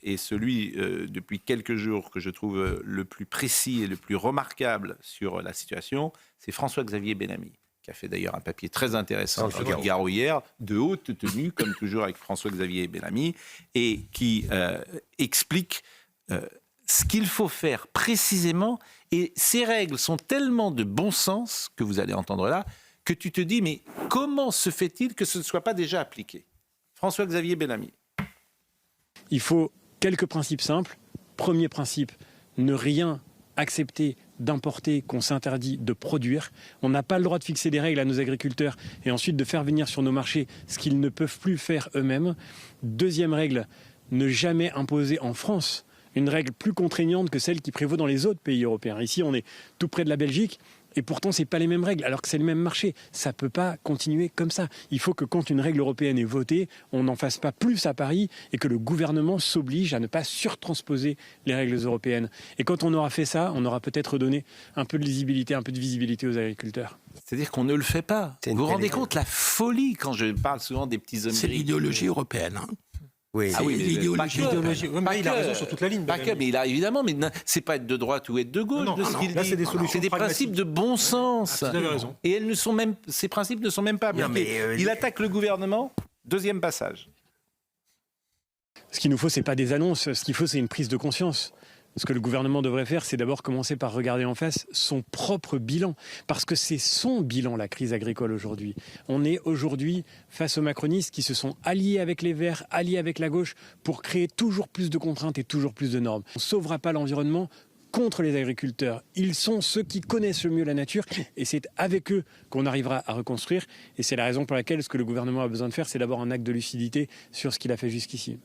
est celui depuis quelques jours que je trouve le plus précis et le plus remarquable sur la situation, c'est François-Xavier Bellamy, qui a fait d'ailleurs un papier très intéressant dans le Figaro hier, de haute tenue, comme toujours avec François-Xavier Bellamy, et qui explique ce qu'il faut faire précisément. Et ces règles sont tellement de bon sens, que vous allez entendre là, que tu te dis, mais comment se fait-il que ce ne soit pas déjà appliqué ? François-Xavier Bellamy. Il faut quelques principes simples. Premier principe, ne rien accepter d'importer qu'on s'interdit de produire. On n'a pas le droit de fixer des règles à nos agriculteurs et ensuite de faire venir sur nos marchés ce qu'ils ne peuvent plus faire eux-mêmes. Deuxième règle, ne jamais imposer en France une règle plus contraignante que celle qui prévaut dans les autres pays européens. Ici, on est tout près de la Belgique. Et pourtant, ce n'est pas les mêmes règles, alors que c'est le même marché. Ça ne peut pas continuer comme ça. Il faut que quand une règle européenne est votée, on n'en fasse pas plus à Paris et que le gouvernement s'oblige à ne pas surtransposer les règles européennes. Et quand on aura fait ça, on aura peut-être donné un peu de lisibilité, un peu de visibilité aux agriculteurs. C'est-à-dire qu'on ne le fait pas. Vous vous rendez compte la folie quand je parle souvent des petits hommes. C'est l'idéologie européenne. Hein. Oui, l'idéologie. Il a raison sur toute la ligne. Mais il a évidemment, mais c'est pas être de droite ou être de gauche. Là, c'est des solutions. C'est des principes de bon sens. Vous avez raison. Et ces principes ne sont même pas appliqués. Il attaque le gouvernement. Deuxième passage. Ce qu'il nous faut, c'est pas des annonces. Ce qu'il faut, c'est une prise de conscience. Ce que le gouvernement devrait faire, c'est d'abord commencer par regarder en face son propre bilan. Parce que c'est son bilan, la crise agricole aujourd'hui. On est aujourd'hui face aux macronistes qui se sont alliés avec les Verts, alliés avec la gauche, pour créer toujours plus de contraintes et toujours plus de normes. On ne sauvera pas l'environnement contre les agriculteurs. Ils sont ceux qui connaissent le mieux la nature et c'est avec eux qu'on arrivera à reconstruire. Et c'est la raison pour laquelle ce que le gouvernement a besoin de faire, c'est d'abord un acte de lucidité sur ce qu'il a fait jusqu'ici.